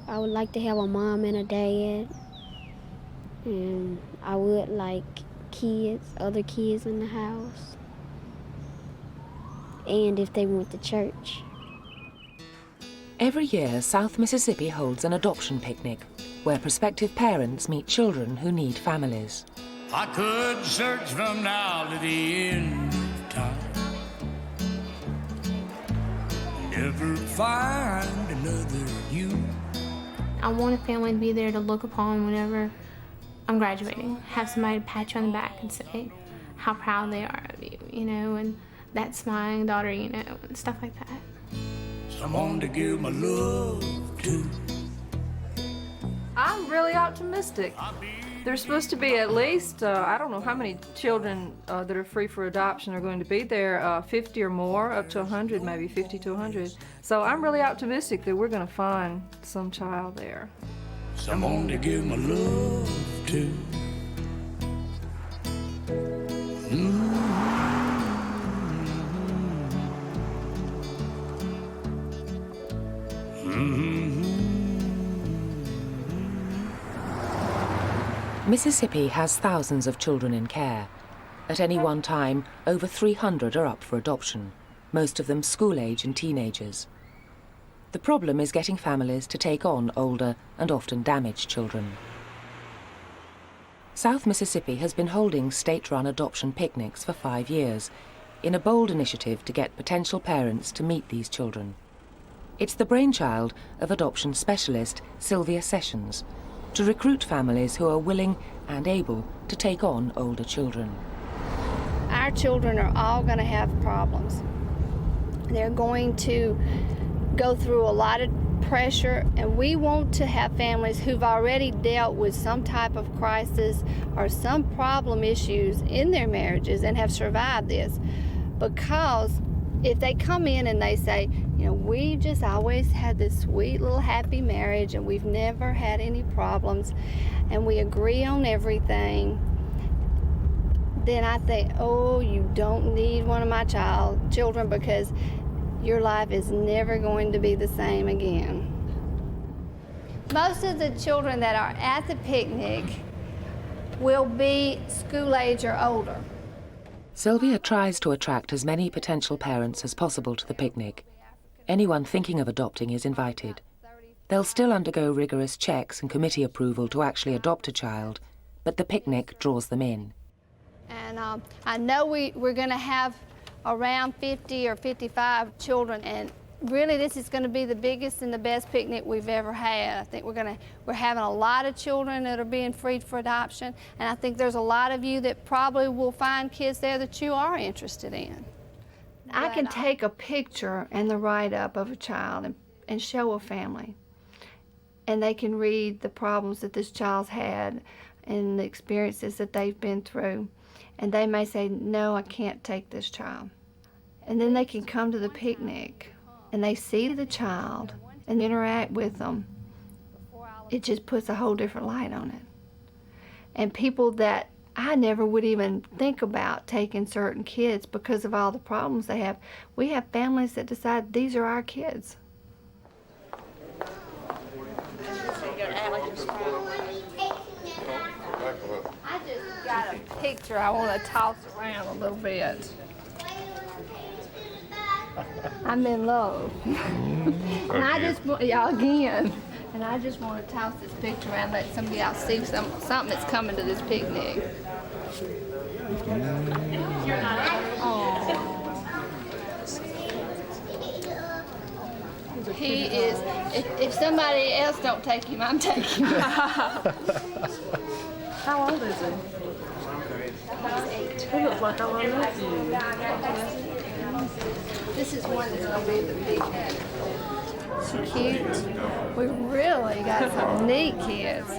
I would like to have a mom and a dad, and I would like other kids in the house, and if they went to church. Every year, South Mississippi holds an adoption picnic where prospective parents meet children who need families. I could search from now to the end of time, never find another you. I want a family to be there to look upon whenever I'm graduating. Have somebody to pat you on the back and say how proud they are of you, you know, and that's my daughter, you know, and stuff like that. Someone to give my love to. I'm really optimistic. There's supposed to be at least, I don't know how many children that are free for adoption are going to be there, 50 or more, up to 100, maybe 50 to 100. So I'm really optimistic that we're going to find some child there. Someone to give my love to. Mississippi has thousands of children in care. At any one time, over 300 are up for adoption, most of them school-age and teenagers. The problem is getting families to take on older and often damaged children. South Mississippi has been holding state-run adoption picnics for 5 years in a bold initiative to get potential parents to meet these children. It's the brainchild of adoption specialist Sylvia Sessions, to recruit families who are willing and able to take on older children. Our children are all going to have problems. They're going to go through a lot of pressure, and we want to have families who've already dealt with some type of crisis or some problem issues in their marriages and have survived this. Because if they come in and they say, you know, we just always had this sweet little happy marriage and we've never had any problems and we agree on everything, then I think, oh, you don't need one of my children because your life is never going to be the same again. Most of the children that are at the picnic will be school age or older. Sylvia tries to attract as many potential parents as possible to the picnic. Anyone thinking of adopting is invited. They'll still undergo rigorous checks and committee approval to actually adopt a child, but the picnic draws them in. And I know we're going to have around 50 or 55 children, and really this is going to be the biggest and the best picnic we've ever had. I think we're having a lot of children that are being freed for adoption, and I think there's a lot of you that probably will find kids there that you are interested in. I can take a picture and the write-up of a child and show a family, and they can read the problems that this child's had and the experiences that they've been through, and they may say, no, I can't take this child. And then they can come to the picnic and they see the child and interact with them. It just puts a whole different light on it. And people that I never would even think about taking certain kids because of all the problems they have, we have families that decide these are our kids. I just got a picture I want to toss around a little bit. I'm in love. And I just want y'all again. And I just want to toss this picture around and let somebody else see something that's coming to this picnic. He is, if somebody else don't take him, I'm taking him. How old is he? He looks like I love you. This is one that's going to be the picnic. She's cute. We really got some neat kids.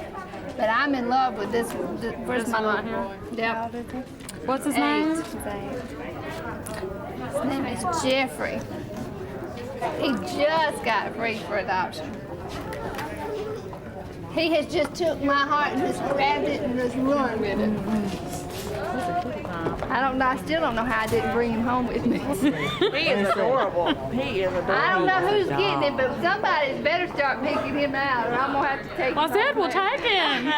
But I'm in love with this one. Where's my right here? Yep. What's his name? His name is Jeffrey. He just got free for adoption. He has just took my heart and just grabbed it and just run with it. I don't know. I still don't know how I didn't bring him home with me. He is adorable. He is adorable. I don't know who's getting it, but somebody's better start picking him out, or I'm gonna have to take him. Well, I said we'll take him.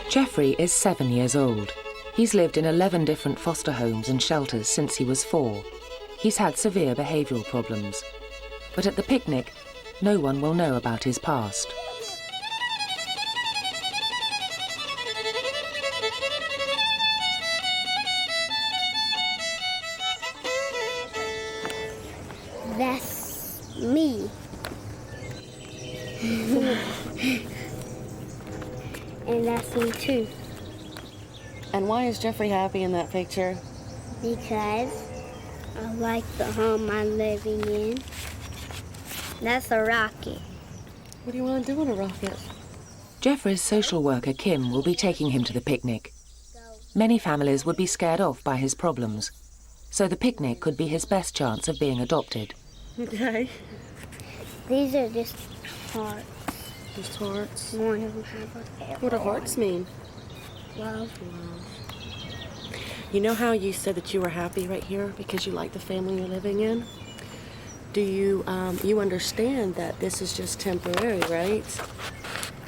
Jeffrey is 7 years old. He's lived in 11 different foster homes and shelters since he was 4. He's had severe behavioural problems. But at the picnic, no one will know about his past. That's me. And that's me too. And why is Jeffrey happy in that picture? Because I like the home I'm living in. That's a rocket. What do you want to do on a rocket? Jeffrey's social worker Kim will be taking him to the picnic. Many families would be scared off by his problems, so the picnic could be his best chance of being adopted. Okay. These are just hearts. Just hearts. One of them have a arrow. What do hearts mean? Love. You know how you said that you were happy right here because you like the family you're living in? Do you, you understand that this is just temporary, right?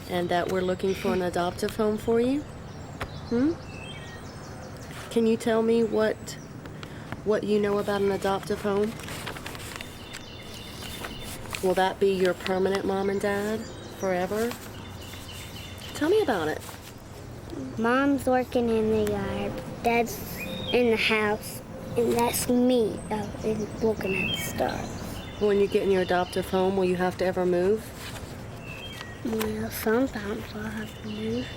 And that we're looking for an adoptive home for you? Can you tell me what you know about an adoptive home? Will that be your permanent mom and dad forever? Tell me about it. Mom's working in the yard. Dad's in the house. And that's me looking at the stars. When you get in your adoptive home, will you have to ever move? Well, sometimes I'll have to move.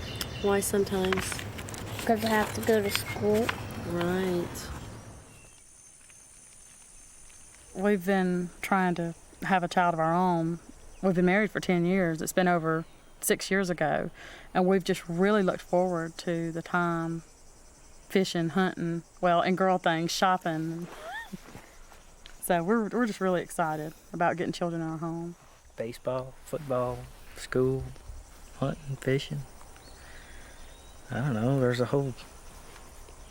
Why sometimes? Because I have to go to school. Right. We've been trying to have a child of our own. We've been married for 10 years. It's been over 6 years ago. And we've just really looked forward to the time fishing, hunting, well, and girl things, shopping. So we're just really excited about getting children in our home. Baseball, football, school, hunting, fishing. I don't know, there's a whole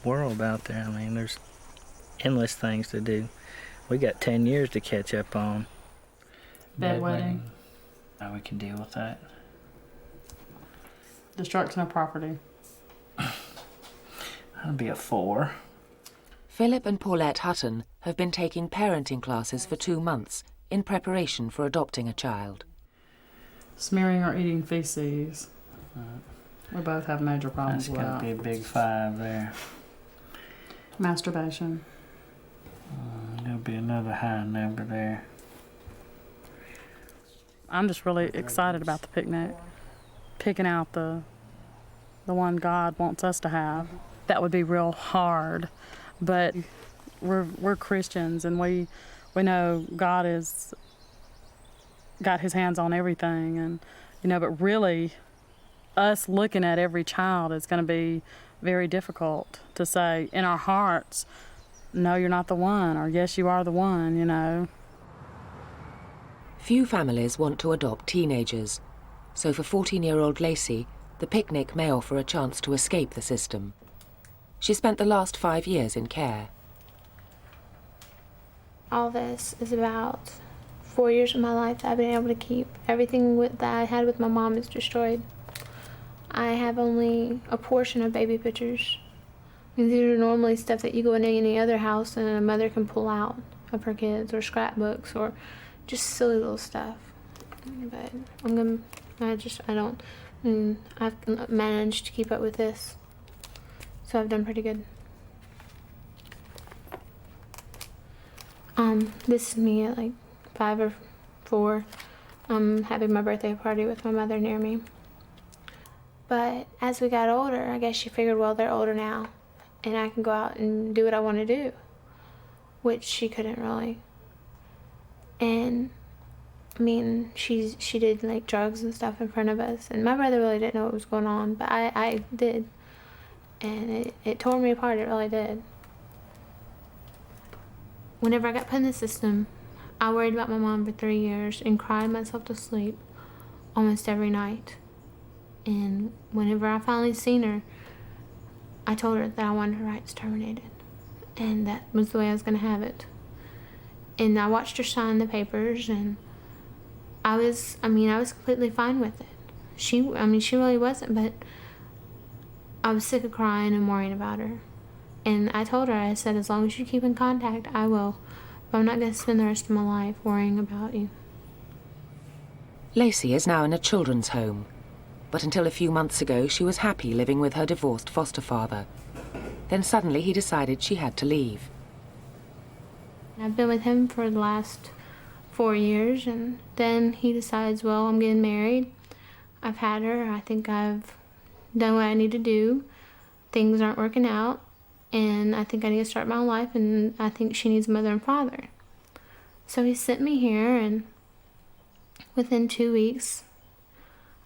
world out there. I mean, there's endless things to do. We got 10 years to catch up on. Bedwetting. How we can deal with that. Destruction of property. That'd be a 4. Philip and Paulette Hutton have been taking parenting classes for 2 months in preparation for adopting a child. Smearing or eating feces. We both have major problems That's with got to that. be a big 5 there. Masturbation. There'll be another high number there. I'm just really excited about the picnic. Picking out the one God wants us to have. That would be real hard, but we're Christians and we know God has got his hands on everything, and but really us looking at every child is going to be very difficult to say in our hearts, no, you're not the one, or yes, you are the one, Few families want to adopt teenagers, so for 14-year-old Lacey, the picnic may offer a chance to escape the system. She spent the last 5 years in care. All this is about 4 years of my life that I've been able to keep. Everything that I had with my mom is destroyed. I have only a portion of baby pictures. These are normally stuff that you go in any other house and a mother can pull out of her kids, or scrapbooks, or just silly little stuff. But I've managed to keep up with this. So I've done pretty good. This is me at like 5 or 4. I'm having my birthday party with my mother near me. But as we got older, I guess she figured, well, they're older now, and I can go out and do what I want to do, which she couldn't really. And I mean, she did like drugs and stuff in front of us, and my brother really didn't know what was going on, but I did, and it tore me apart. It really did. Whenever I got put in the system, I worried about my mom for 3 years and cried myself to sleep almost every night. And whenever I finally seen her, I told her that I wanted her rights terminated, and that was the way I was going to have it. And I watched her sign the papers, and I was completely fine with it. She really wasn't, but I was sick of crying and worrying about her. And I told her, I said, as long as you keep in contact, I will. But I'm not going to spend the rest of my life worrying about you. Lacey is now in a children's home, but until a few months ago she was happy living with her divorced foster father. Then suddenly he decided she had to leave. I've been with him for the last 4 years, and then he decides, well, I'm getting married. I've had her. I think I've done what I need to do. Things aren't working out, and I think I need to start my own life, and I think she needs a mother and father. So he sent me here, and within 2 weeks,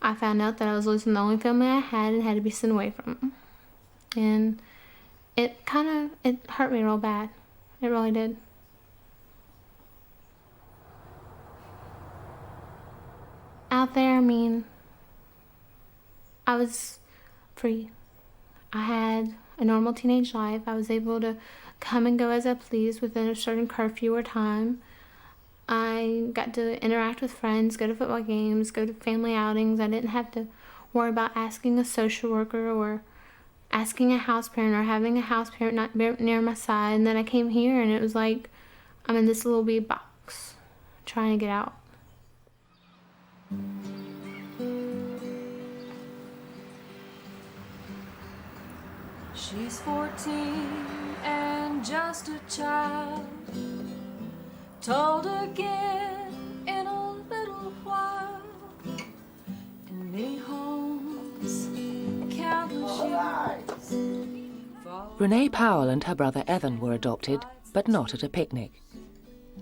I found out that I was losing the only family I had and had to be sent away from them. And it hurt me real bad. It really did. Out there, I mean, I was free. I had a normal teenage life. I was able to come and go as I pleased within a certain curfew or time. I got to interact with friends, go to football games, go to family outings. I didn't have to worry about asking a social worker or asking a house parent or having a house parent not near my side. And then I came here and it was like I'm in this little wee box trying to get out. She's 14 and just a child, told again in a little while. In many homes, countless years. Renee Powell and her brother Evan were adopted, but not at a picnic.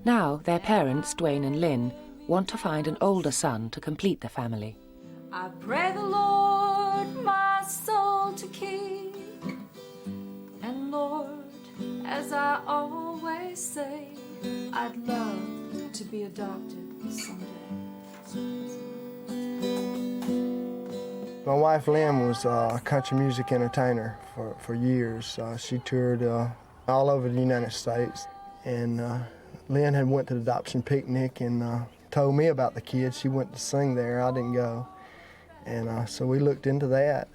Now their parents, Dwayne and Lynn, want to find an older son to complete the family. I pray the Lord my soul to keep, and Lord, as I always say, I'd love to be adopted someday. My wife Lynn was a country music entertainer for years. She toured all over the United States, and Lynn had went to the adoption picnic and told me about the kids. She went to sing there. I didn't go, and so we looked into that,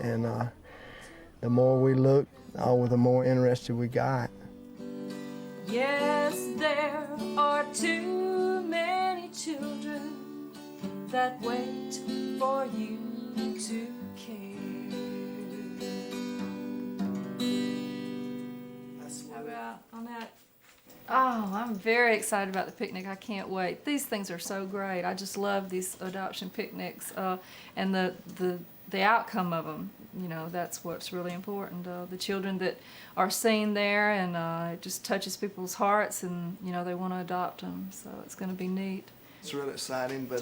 and the more we looked, the more interested we got. Yes, there are too many children that wait for you to care. How about on that? Oh, I'm very excited about the picnic. I can't wait. These things are so great. I just love these adoption picnics and the outcome of them. You know, that's what's really important. The children that are seen there, and it just touches people's hearts, and you know they want to adopt them. So it's going to be neat. It's really exciting, but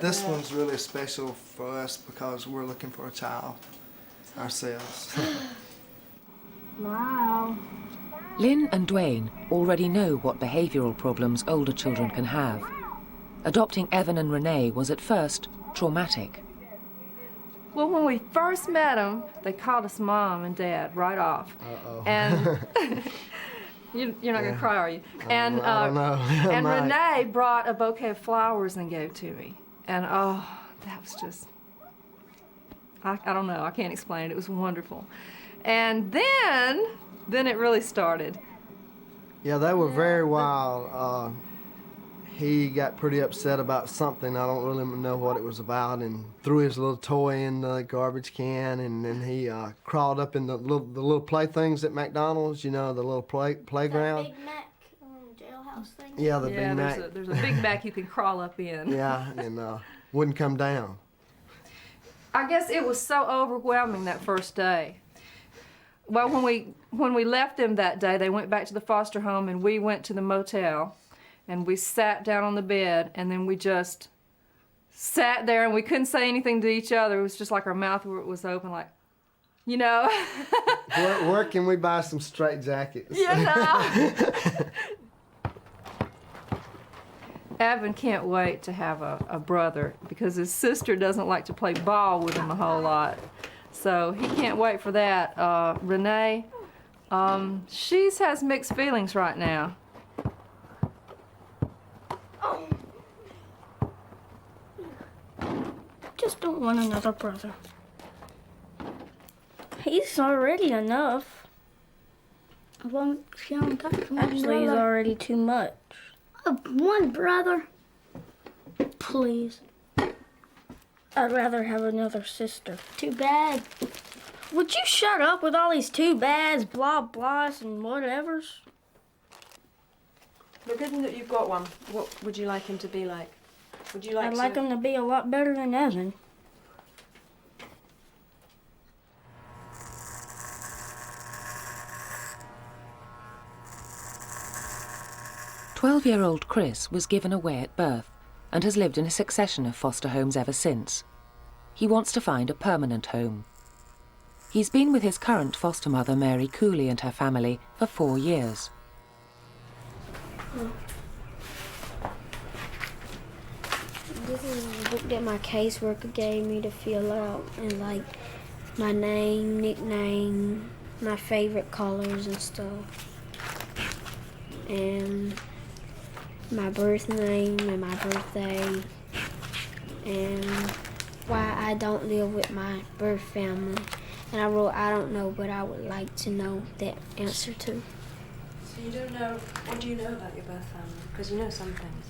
this one's really special for us because we're looking for a child ourselves. Wow. Lynn and Dwayne already know what behavioural problems older children can have. Adopting Evan and Renee was at first traumatic. Well, when we first met them, they called us Mom and Dad right off. Uh-oh. And you're not going to cry, are you? And I don't know. And Renee brought a bouquet of flowers and gave it to me. And oh, that was just, I don't know, I can't explain it. It was wonderful. And then it really started. Yeah, they were very wild. He got pretty upset about something. I don't really know what it was about, and threw his little toy in the garbage can, and then he crawled up in the little playthings at McDonald's, you know, the little playground. That Big Mac jailhouse thing? Yeah, the Big Mac. There's a Big Mac you can crawl up in. Yeah, and wouldn't come down. I guess it was so overwhelming that first day. Well, when we left them that day, they went back to the foster home, and we went to the motel. and we sat down on the bed, and then we just sat there, and we couldn't say anything to each other. It was just like our mouth was open, like, you know. Where can we buy some straight jackets? You know. Evan can't wait to have a brother because his sister doesn't like to play ball with him a whole lot. So he can't wait for that. Renee, she has mixed feelings right now. Just don't want another brother. He's already enough. Well, she only got one Actually, brother. he's already too much. One brother. Please. I'd rather have another sister. Too bad. Would you shut up with all these too bads, blah blahs, and whatevers? But given that you've got one, what would you like him to be like? Would you like I'd like him to be a lot better than Evan. "12-year-old Chris was given away at birth and has lived in a succession of foster homes ever since. He wants to find a permanent home. He's been with his current foster mother, Mary Cooley, and her family for 4 years. This is a book that my caseworker gave me to fill out, and like my name, nickname, my favorite colors and stuff, and my birth name and my birthday, and why I don't live with my birth family. And I wrote, I don't know, but I would like to know that answer too. So you don't know, what do you know about your birth family? Because you know some things.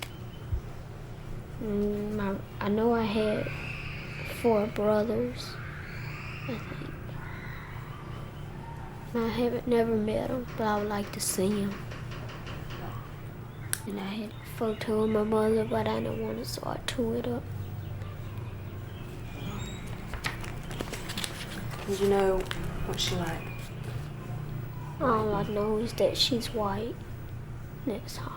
I know I had 4 brothers, I think. I haven't never met them, but I would like to see them. And I had a photo of my mother, but I didn't want it, so I tore it up. Did you know what she like? All I know is that she's white. That's all.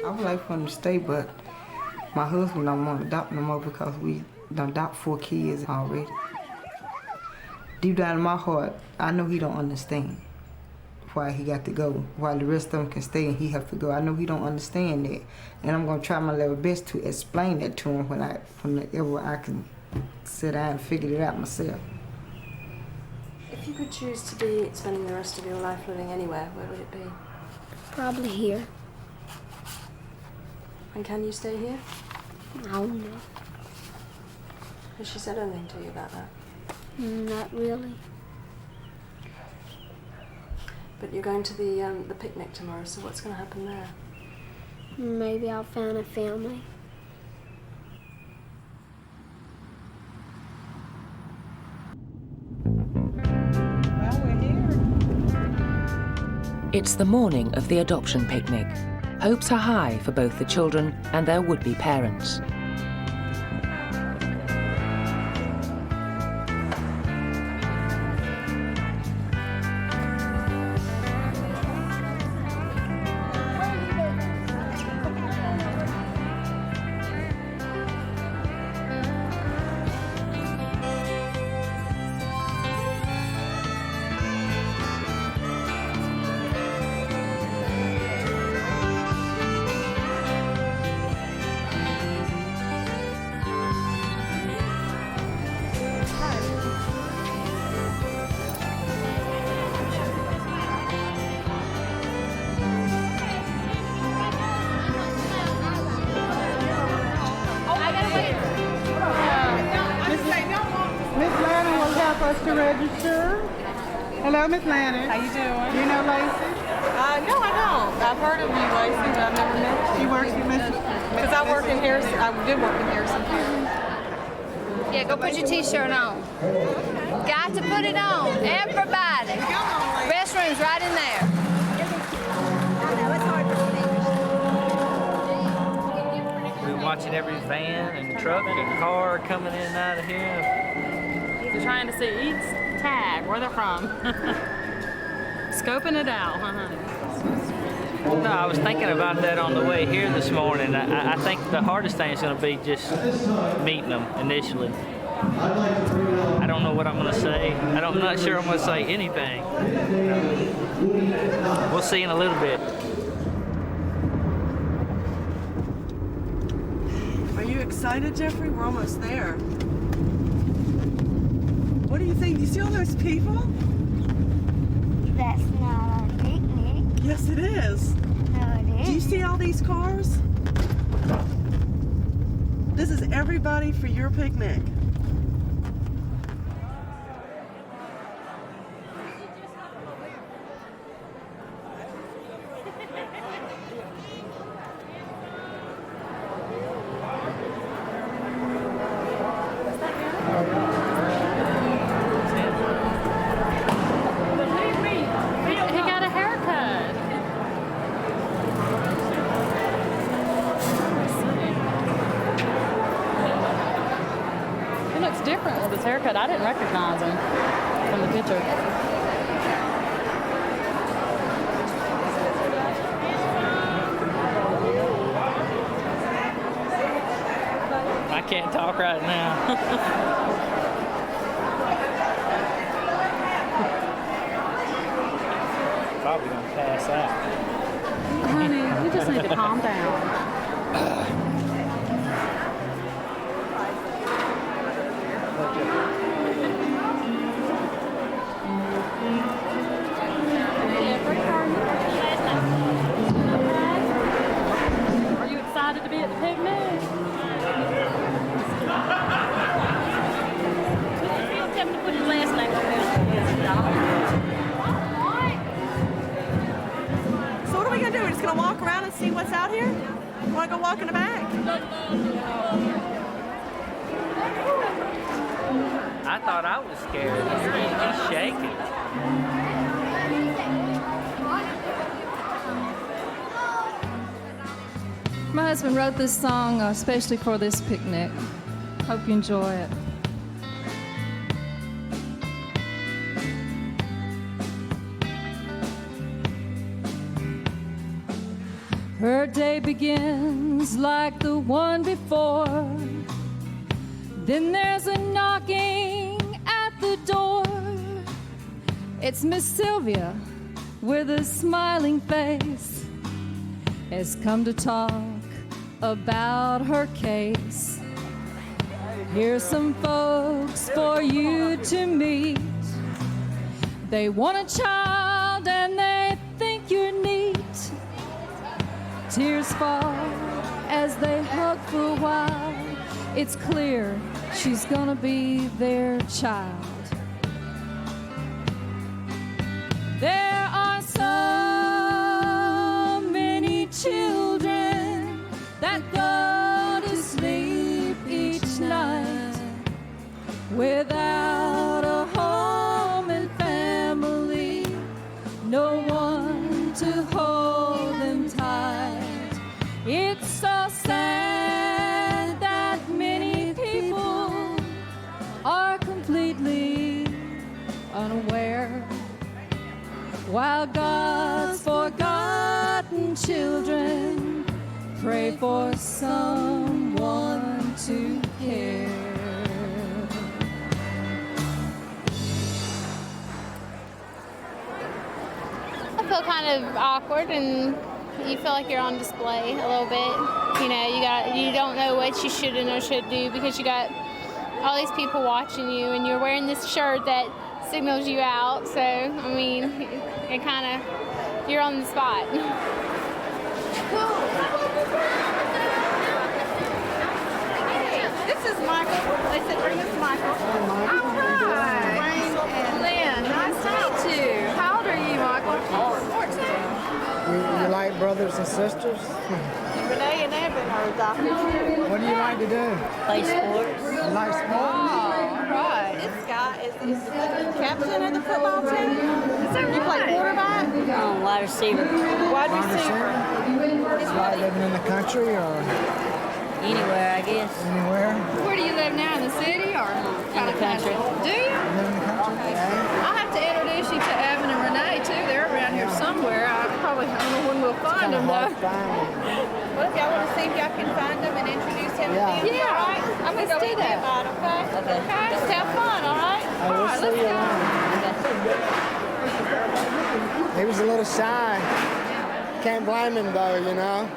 I would like for him to stay, but my husband don't want to adopt no more because we done adopt 4 kids already. Deep down in my heart, I know he don't understand why he got to go, while the rest of them can stay and he have to go. I know he don't understand that, and I'm gonna try my level best to explain that to him whenever I can sit down and figure it out myself. If you could choose to be spending the rest of your life living anywhere, where would it be? Probably here. And can you stay here? I don't know. Has she said anything to you about that? Not really. But you're going to the picnic tomorrow, so what's going to happen there? Maybe I'll find a family. It's the morning of the adoption picnic. Hopes are high for both the children and their would-be parents. To register. Hello, Miss Lannis. How you doing? Do you know Lacey? No, I don't. I've heard of you, Lacey, but I've never met you. She works with Miss. Because I work in Harrison. I did work in Harrison County. Yeah, go put your t-shirt on. Got to put it on. Everybody. Restroom's right in there. We're watching every van and truck and car coming in and out of here. You're trying to see each tag, where they're from. Scoping it out, huh? No, I was thinking about that on the way here this morning. I think the hardest thing is going to be just meeting them initially. I don't know what I'm going to say. I'm not sure I'm going to say anything. We'll see in a little bit. Are you excited, Jeffrey? We're almost there. What do you think? Do you see all those people? That's not a picnic. Yes, it is. No, it is. Do you see all these cars? This is everybody for your picnic. He got a haircut. He looks different with his haircut. I didn't recognize him from the picture. I can't talk right now. Probably gonna pass out. Honey, you just need to calm down. Are you excited to be at the picnic? Tell him to put his last name on there. So what are we gonna do? We're just gonna walk around and see what's out here? Wanna go walk in the back? I thought I was scared. He's shaking. My husband wrote this song especially for this picnic. Hope you enjoy it. Her day begins like the one before. Then there's a knocking at the door. It's Miss Sylvia with a smiling face has come to talk about her case. Here's some folks for you to meet. They want a child and they think you're neat. Tears fall as they hug for a while. It's clear she's gonna be their child. There are so many children that go to sleep each night without a home and family, no one to hold them tight. It's so sad that many people are completely unaware, while God's forgotten children pray for someone to care. I feel kind of awkward, and you feel like you're on display a little bit. You know, you don't know what you should and or should do because you got all these people watching you, and you're wearing this shirt that signals you out. So, I mean, it kind of, you're on the spot. This is Michael. They said bring us Michael. All right. Wayne and Lynn, nice to meet you. How old are you, Michael? 14. You like brothers and sisters? Renee and Evan are adopted. What do you like to do? Play sports. You like sports? Oh, right. This guy is the captain of the football team. Is that you play quarterback? No, wide receiver. Wide receiver. You like living in the country or? Anywhere, I guess. Anywhere? Where do you live now? In the city or kind of country? Do you? Live in the country? Yeah. I'll have to introduce you to Evan and Renee too. They're around here somewhere. I don't know when we'll find them though. What if y'all want to see if y'all can find them and introduce him to them? Yeah, all right. I'm gonna go do that. Okay. Just have fun, all right? All right, let's go. He was a little shy. Can't blame him though, you know.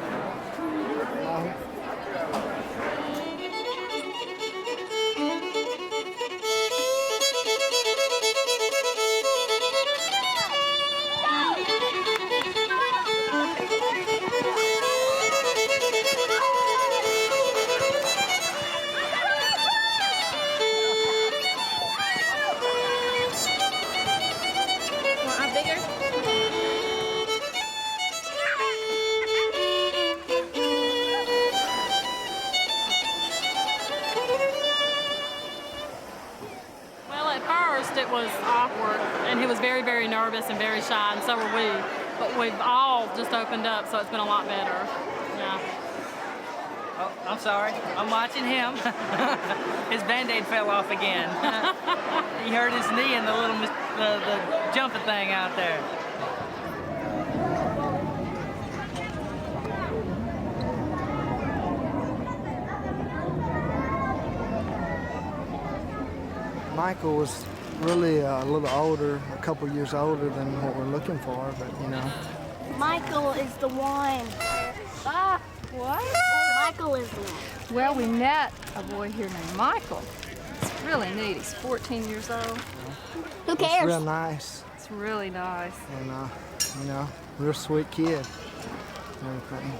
It was awkward, and he was very, very nervous and very shy, and so were we. But we've all just opened up, so it's been a lot better. Yeah. Oh, I'm sorry. I'm watching him. His Band-Aid fell off again. He hurt his knee in the little the jumping thing out there. Michael was really a little older, a couple years older than what we're looking for, but you know. Michael is the one. Ah, what? Michael is the one. Well, we met a boy here named Michael. It's really neat. He's 14 years old. Who It's cares? real nice. It's really nice. And, you know, real sweet kid. Everything.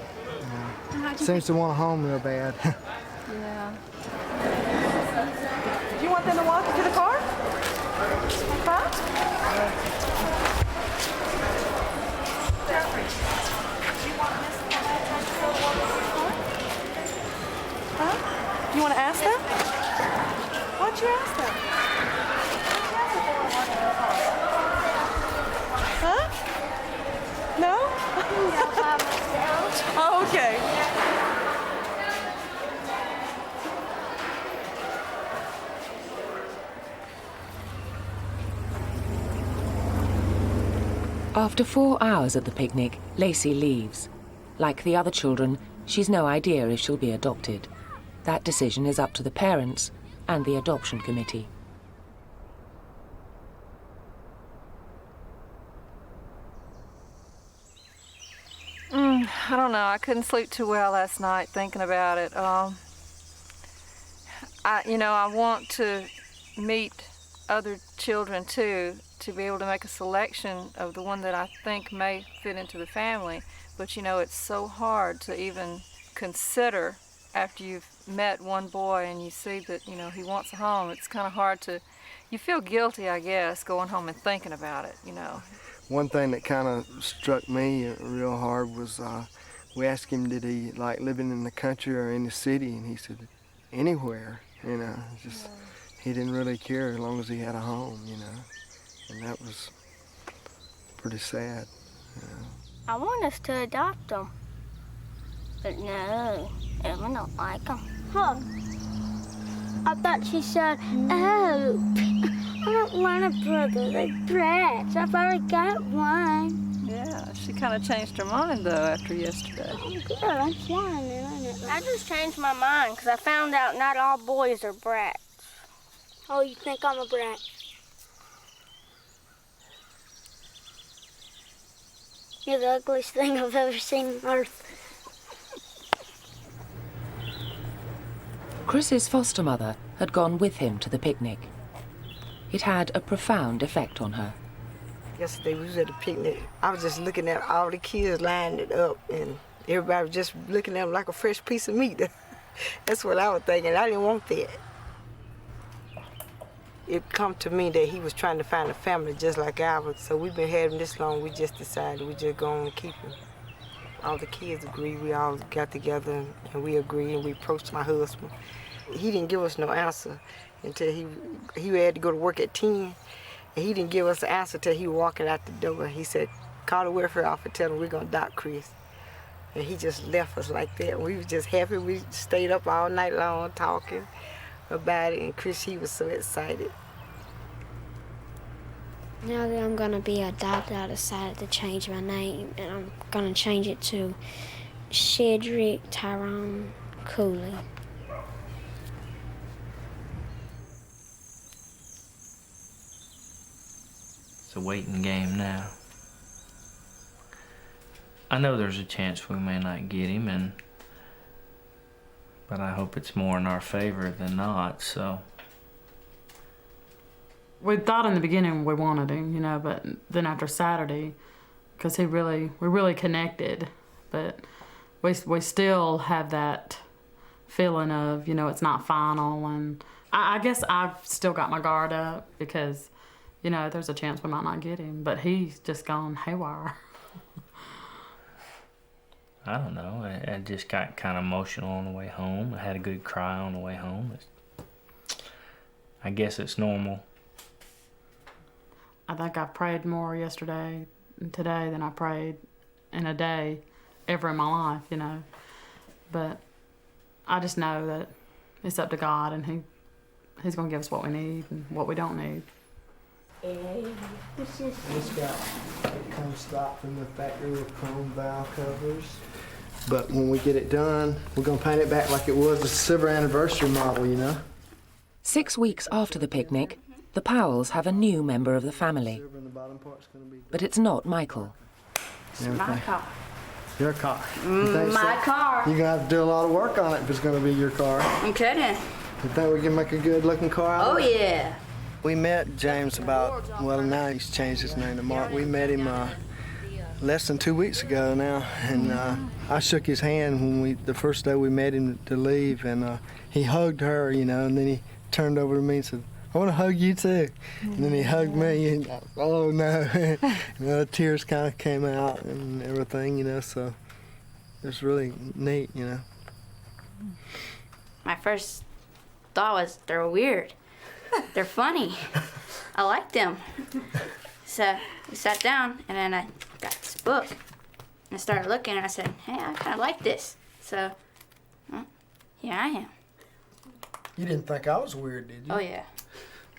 Yeah. Seems to want a home real bad. Yeah. Do you want them to walk you to the car? Huh? Huh? You want to ask them? Why don't you ask them? Huh? No? Oh, okay. After 4 hours at the picnic, Lacey leaves. Like the other children, she's no idea if she'll be adopted. That decision is up to the parents and the adoption committee. I don't know. I couldn't sleep too well last night thinking about it. I want to meet other children too, to be able to make a selection of the one that I think may fit into the family. But it's so hard to even consider after you've met one boy and you see that, he wants a home. It's kind of hard to, you feel guilty, I guess, going home and thinking about it, One thing that kind of struck me real hard was we asked him, did he like living in the country or in the city? And he said, anywhere, just he didn't really care as long as he had a home, and that was pretty sad. I want us to adopt them. But no, Emma don't like them. Huh. I thought she said, oh, I don't want a brother. They're brats. I've already got one. Yeah, she kind of changed her mind, though, after yesterday. Oh, good. That's fine, then. I just changed my mind because I found out not all boys are brats. Oh, you think I'm a brat? You're the ugliest thing I've ever seen on earth. Chris's foster mother had gone with him to the picnic. It had a profound effect on her. Yesterday we was at the picnic. I was just looking at all the kids lining it up, and everybody was just looking at them like a fresh piece of meat. That's what I was thinking. I didn't want that. It come to me that he was trying to find a family just like ours. So we've been having this long, we just decided we just go on and keep him. All the kids agreed. We all got together and we agreed, and we approached my husband. He didn't give us no answer until he had to go to work at 10. And he didn't give us an answer till he was walking out the door. He said, call the welfare office, tell them we're going to adopt Chris. And he just left us like that. We was just happy. We stayed up all night long talking about it, and Chris, he was so excited. Now that I'm gonna be adopted, I decided to change my name, and I'm gonna change it to Shedrick Tyrone Cooley. It's a waiting game now. I know there's a chance we may not get him, but I hope it's more in our favor than not, so. We thought in the beginning we wanted him, you know, but then after Saturday, because we really connected, but we still have that feeling of, you know, it's not final, and I guess I've still got my guard up because, you know, there's a chance we might not get him, but he's just gone haywire. I don't know, I just got kind of emotional on the way home. I had a good cry on the way home. I guess it's normal. I think I prayed more yesterday and today than I prayed in a day ever in my life, you know. But I just know that it's up to God, and He's going to give us what we need and what we don't need. This guy, it comes stock from the factory with chrome valve covers. But when we get it done, we're going to paint it back like it was a silver anniversary model, you know? 6 weeks after the picnic, the Powells have a new member of the family. But it's not Michael. It's my car. Your car. My car. You're going to have to do a lot of work on it if it's going to be your car. I'm kidding. You think we can make a good looking car out of it? Oh, yeah. We met James about, well, now he's changed his name to Mark. We met him less than 2 weeks ago now, and I shook his hand when the first day we met him to leave, and he hugged her, you know, and then he turned over to me and said, I want to hug you too. And then he hugged me, and oh no, you know, tears kind of came out and everything, you know, so it was really neat, you know. My first thought was they're weird. They're funny. I like them. So we sat down, and then I got this book, and I started looking, and I said, hey, I kind of like this. So, well, here I am. You didn't think I was weird, did you? Oh, yeah.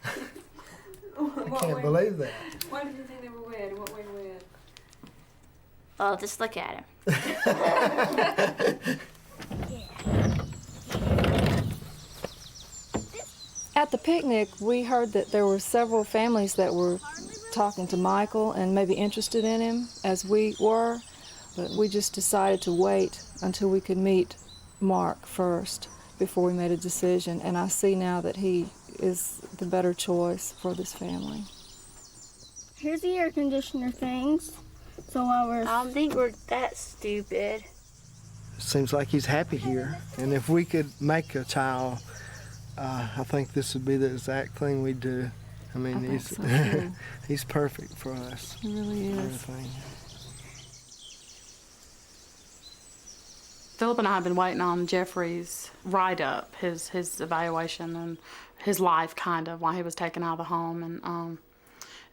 I can't believe that. Why did you think they were weird? What way weird? Well, just look at him. At the picnic, we heard that there were several families that were talking to Michael and maybe interested in him, as we were, but we just decided to wait until we could meet Mark first before we made a decision, and I see now that he is the better choice for this family. Here's the air conditioner things. So I don't think we're that stupid. Seems like he's happy here, and if we could make a child, I think this would be the exact thing we'd do. I mean, he's perfect for us. He really is. Everything. Philip and I have been waiting on Jeffrey's write-up, his evaluation and his life, kind of, while he was taken out of the home,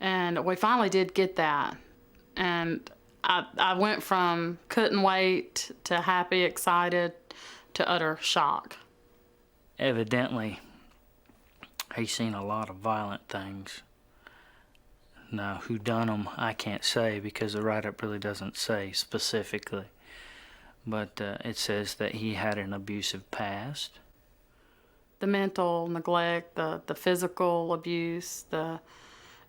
and we finally did get that, and I went from couldn't wait to happy, excited, to utter shock. Evidently, he's seen a lot of violent things. Now, who done them, I can't say, because the write-up really doesn't say specifically. But it says that he had an abusive past. The mental neglect, the physical abuse, it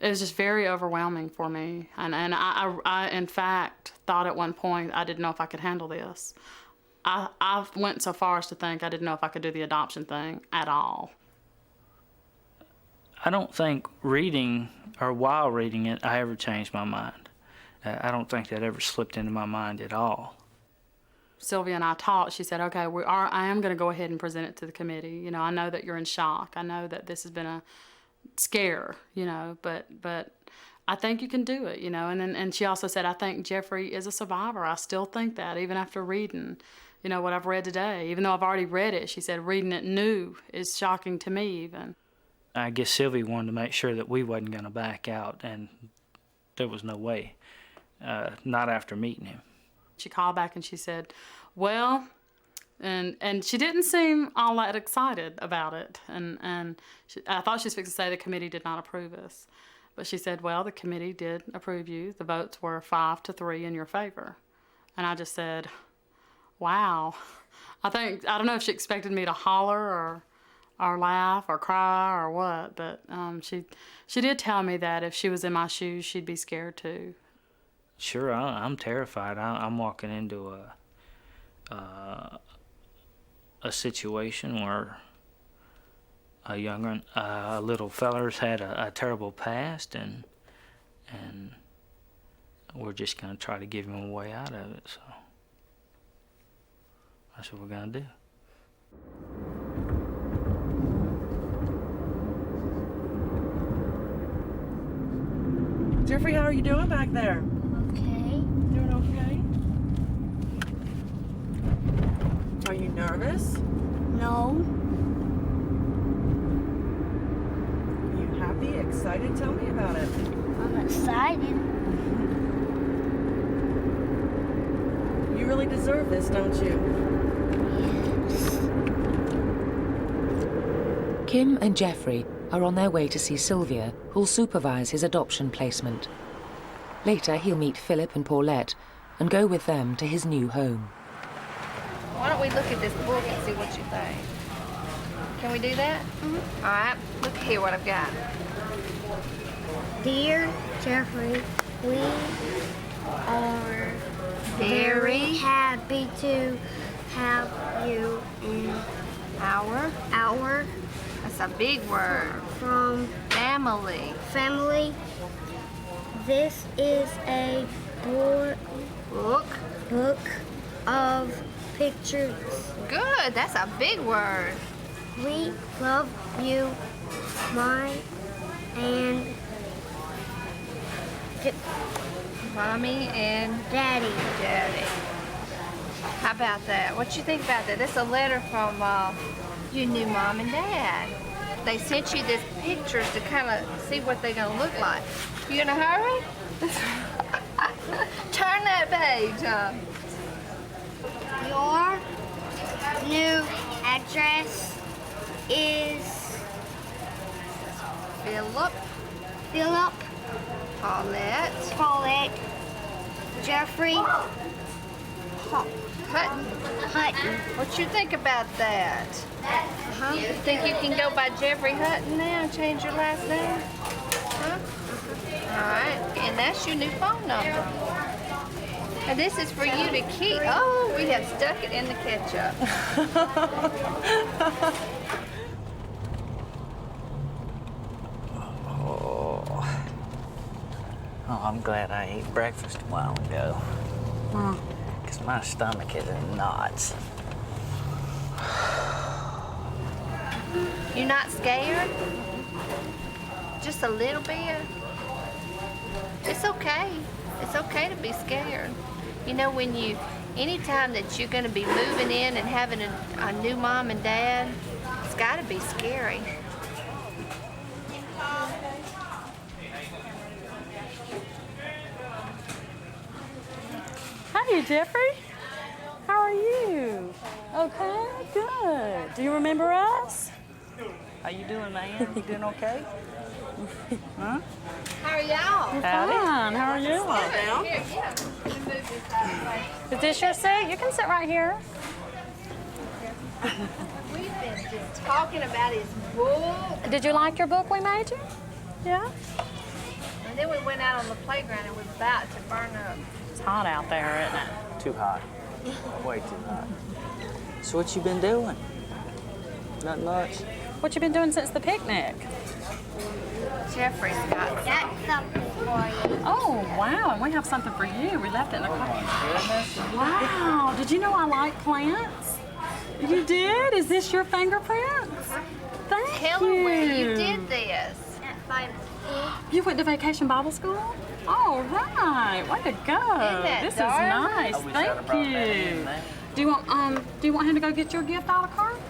was just very overwhelming for me. And I, in fact, thought at one point I didn't know if I could handle this. I went so far as to think I didn't know if I could do the adoption thing at all. I don't think reading, or while reading it, I ever changed my mind. I don't think that ever slipped into my mind at all. Sylvia and I talked. She said, okay, I am going to go ahead and present it to the committee. You know, I know that you're in shock. I know that this has been a scare, you know, but I think you can do it, you know. And she also said, I think Jeffrey is a survivor. I still think that, even after reading, you know, what I've read today. Even though I've already read it, she said, reading it new is shocking to me even. I guess Sylvia wanted to make sure that we wasn't going to back out, and there was no way, not after meeting him. She called back and she said, well, and she didn't seem all that excited about it. And I thought she was fixing to say the committee did not approve us. But she said, well, the committee did approve you. The votes were 5-3 in your favor. And I just said, wow. I don't know if she expected me to holler or laugh or cry or what, but she did tell me that if she was in my shoes, she'd be scared too. Sure, I'm terrified. I'm walking into a situation where a little feller's had a terrible past, and we're just gonna try to give him a way out of it. So that's what we're gonna do. Jeffrey, how are you doing back there? Okay. Doing okay? Are you nervous? No. Are you happy, excited? Tell me about it. I'm excited. You really deserve this, don't you? Kim and Jeffrey are on their way to see Sylvia, who'll supervise his adoption placement. Later, he'll meet Philip and Paulette and go with them to his new home. Why don't we look at this book and see what you think? Can we do that? Mm-hmm. All right, look here what I've got. Dear Jeffrey, we are very happy to have you in our That's a big word. From Family. This is a book of pictures. Good, that's a big word. We love you, Mommy and Daddy. How about that? What you think about that? That's a letter from your new mom and dad. They sent you these pictures to kind of see what they're gonna look like. You in a hurry? Turn that page. Your new address is Philip, Paulette, Jeffrey, Hutton. What you think about that? Huh? You think you can go by Jeffrey Hutton now and change your last name? Huh? All right, and that's your new phone number. And this is for you to keep. Oh, we have stuck it in the ketchup. Oh, I'm glad I ate breakfast a while ago. Because my stomach is in knots. You're not scared? Just a little bit? It's okay. It's okay to be scared. You know, anytime that you're going to be moving in and having a new mom and dad, it's got to be scary. Hi, Jeffrey. How are you? Okay, good. Do you remember us? How you doing, man? You doing okay? Huh? How are y'all? Fine. How are you? Here, Is this your seat? You can sit right here. We've been just talking about his book. Did you like your book we made you? Yeah? And then we went out on the playground and we're about to burn up. It's hot out there, isn't it? Too hot. Way too hot. So what you been doing? Not much. What you been doing since the picnic? Jeffrey's got something for you. Oh, wow. And we have something for you. We left it in the car. Wow. Did you know I like plants? You did? Is this your fingerprints? Thank Tell you. her where you did this. You went to vacation Bible school? All right. Way to go. This is nice. Thank you. Do you want him to go get your gift a la carte?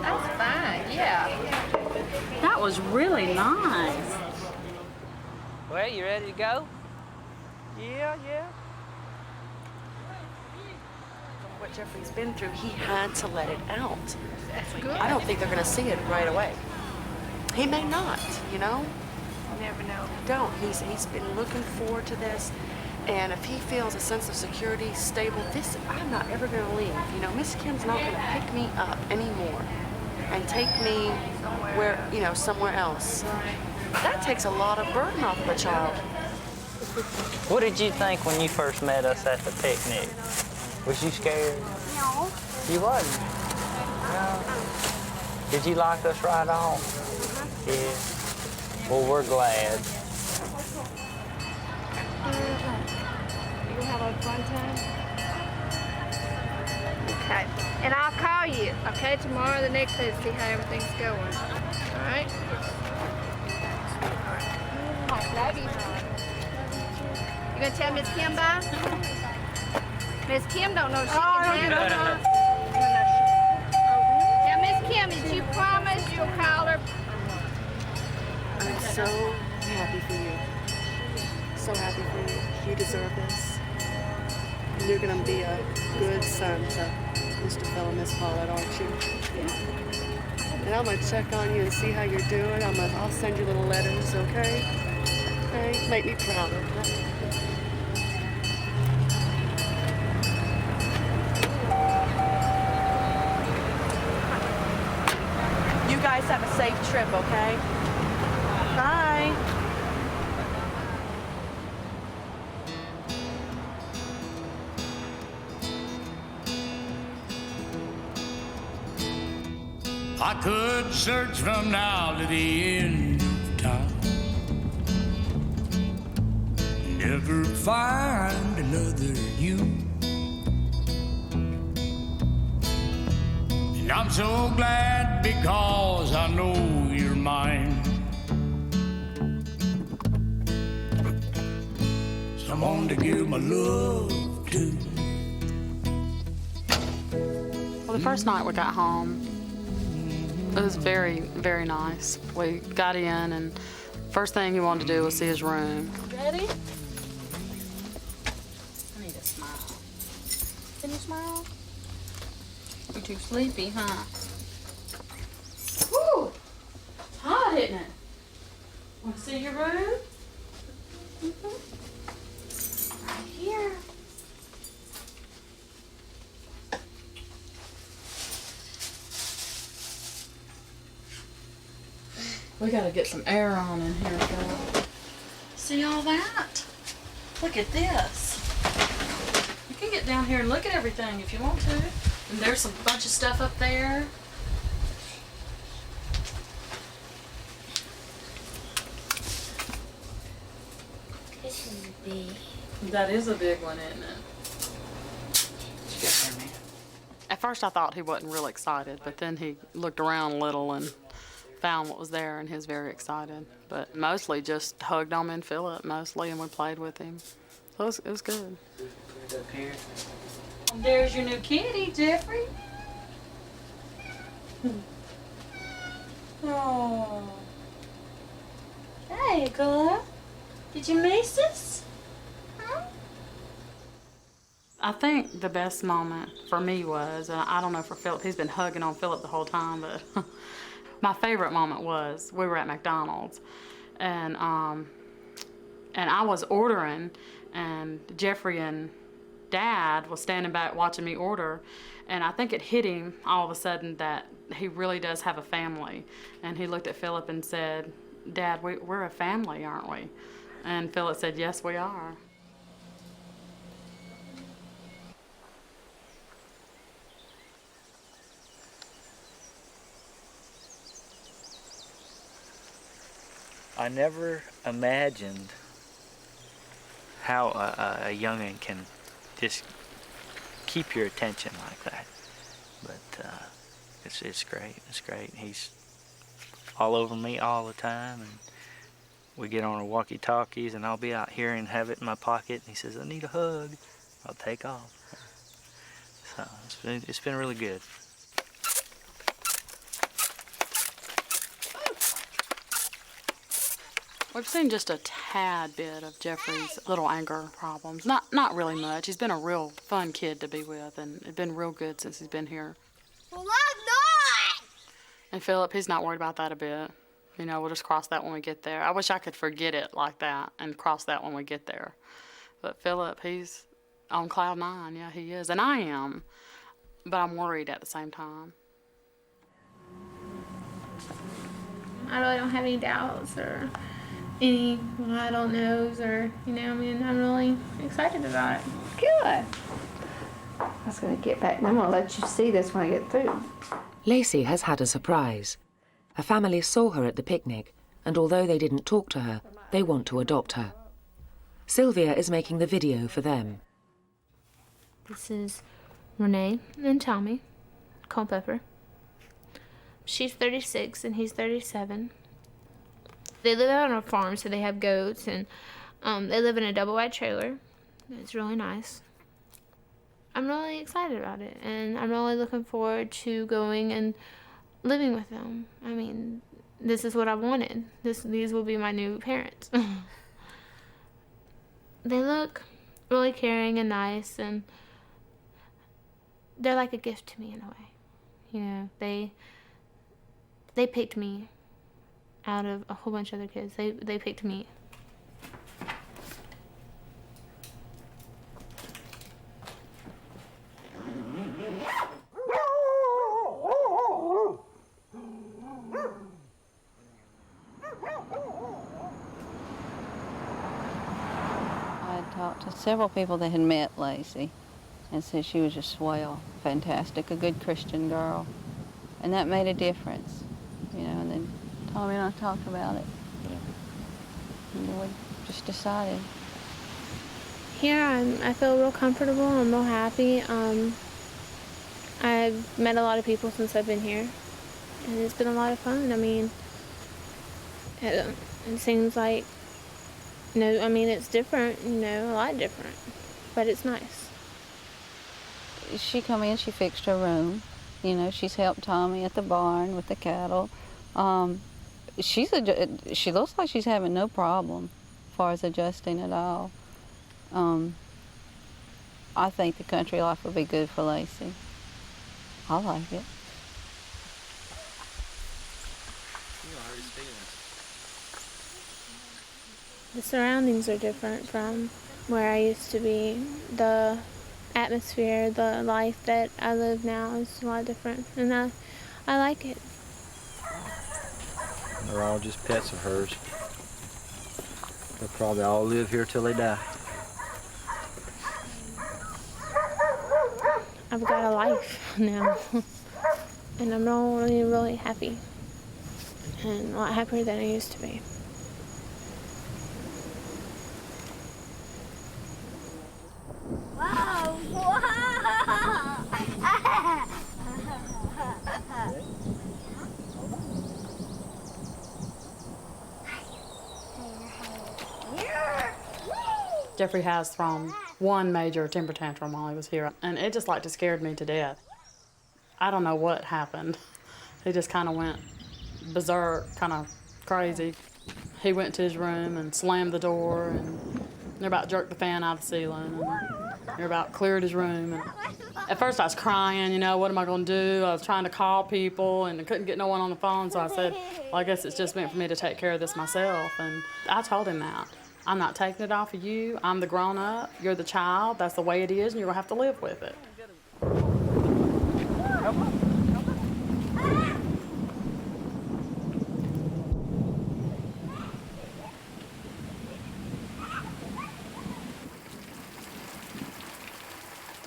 That's fine, yeah. That was really nice. Well, you ready to go? Yeah. What Jeffrey's been through, he had to let it out. That's good. I don't think they're going to see it right away. He may not, you know? You never know. Don't. He's been looking forward to this, and if he feels a sense of security, stable, I'm not ever going to leave. You know, Miss Kim's not going to pick me up anymore and take me somewhere else. That takes a lot of burden off of a child. What did you think when you first met us at the picnic? Was you scared? No. You wasn't? No. Did you like us right on? Yeah. Well, we're glad. You gonna have a fun time? Okay. And I'll call you, okay, tomorrow or the next day to see how everything's going. All right? Love you. You gonna tell Miss Kim bye? Miss Kim don't know she can have it. Tell Miss Kim that you promised you'll call her. I'm so happy for you. So happy for you. You deserve this. And you're going to be a good son to Mr. Phil and Miss Paulette, aren't you? Yeah. And I'm going to check on you and see how you're doing. I'll send you little letters, okay? Okay? Make me proud, okay? You guys have a safe trip, okay? Bye. I could search from now to the end of time, never find another you. And I'm so glad because I know you're mine. Someone to give my love to. Well, the first night we got home, it was very, very nice. We got in, and first thing he wanted to do was see his room. Ready? I need a smile. Can you smile? You're too sleepy, huh? Whew! Hot, isn't it? Want to see your room? Right here. We gotta get some air on in here, girl. See all that? Look at this. You can get down here and look at everything if you want to. And there's some bunch of stuff up there. This is big. That is a big one, isn't it? At first I thought he wasn't real excited, but then he looked around a little and found what was there, and he was very excited. But mostly just hugged on me and Philip, mostly, and we played with him. So it was good. Up here. There's your new kitty, Jeffrey. Oh. Hey, girl. Did you miss us? Huh? I think the best moment for me was, and I don't know for Philip, he's been hugging on Philip the whole time, but my favorite moment was we were at McDonald's, and I was ordering, and Jeffrey and Dad was standing back watching me order, and I think it hit him all of a sudden that he really does have a family. And he looked at Philip and said, "Dad, we're a family, aren't we?" And Philip said, "Yes, we are." I never imagined how a youngin can just keep your attention like that. But it's great. It's great. He's all over me all the time, and we get on our walkie-talkies, and I'll be out here and have it in my pocket, and he says, "I need a hug." I'll take off. So it's been really good. We've seen just a tad bit of Jeffrey's little anger problems. Not really much. He's been a real fun kid to be with, and it's been real good since he's been here. Well, I'm not! And Philip, he's not worried about that a bit. You know, we'll just cross that when we get there. I wish I could forget it like that and cross that when we get there. But Philip, he's on cloud nine. Yeah, he is. And I am. But I'm worried at the same time. I really don't have any doubts or any I don't knows or, you know, I mean, I'm really excited about it. Good. I was going to get back, and I'm going to let you see this when I get through. Lacey has had a surprise. Her family saw her at the picnic, and although they didn't talk to her, they want to adopt her. Sylvia is making the video for them. This is Renee and Tommy Culpepper. She's 36 and he's 37. They live out on a farm, so they have goats, and they live in a double-wide trailer. It's really nice. I'm really excited about it, and I'm really looking forward to going and living with them. I mean, this is what I wanted. These will be my new parents. They look really caring and nice, and they're like a gift to me in a way. You know, they picked me out of a whole bunch of other kids. They picked me. I had talked to several people that had met Lacey and said she was just swell, fantastic, a good Christian girl. And that made a difference, you know, and then Tommy and I talked about it. And then we just decided. Here I feel real comfortable. I'm real happy. I've met a lot of people since I've been here, and it's been a lot of fun. I mean, it seems like, you know, I mean, it's different, you know, a lot different, but it's nice. She come in, she fixed her room. You know, she's helped Tommy at the barn with the cattle. She looks like she's having no problem as far as adjusting at all. I think the country life would be good for Lacey. I like it. The surroundings are different from where I used to be. The atmosphere, the life that I live now is a lot different, and I like it. They're all just pets of hers. They'll probably all live here till they die. I've got a life now, and I'm really, really happy, and a lot happier than I used to be. Wow! Jeffrey has thrown one major temper tantrum while he was here, and it just like scared me to death. I don't know what happened. He just kind of went berserk, kind of crazy. He went to his room and slammed the door, and they're about jerked the fan out of the ceiling, and they're about cleared his room. And at first I was crying, you know, what am I going to do? I was trying to call people, and I couldn't get no one on the phone, so I said, well, I guess it's just meant for me to take care of this myself. And I told him that. I'm not taking it off of you. I'm the grown-up. You're the child. That's the way it is, and you're going to have to live with it.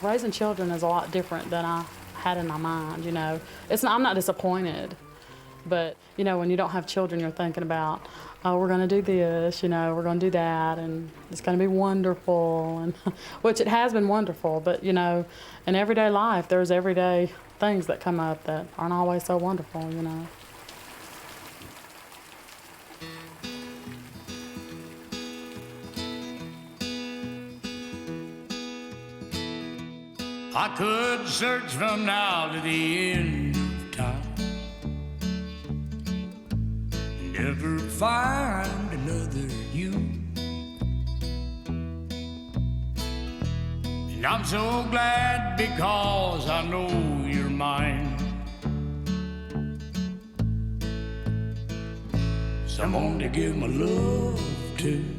Raising children is a lot different than I had in my mind, you know. I'm not disappointed, but, you know, when you don't have children, you're thinking about, oh, we're going to do this, you know, we're going to do that, and it's going to be wonderful, and which it has been wonderful, but, you know, in everyday life, there's everyday things that come up that aren't always so wonderful, you know. I could search from now to the end of time, never find another you. And I'm so glad because I know you're mine. Someone to give my love to.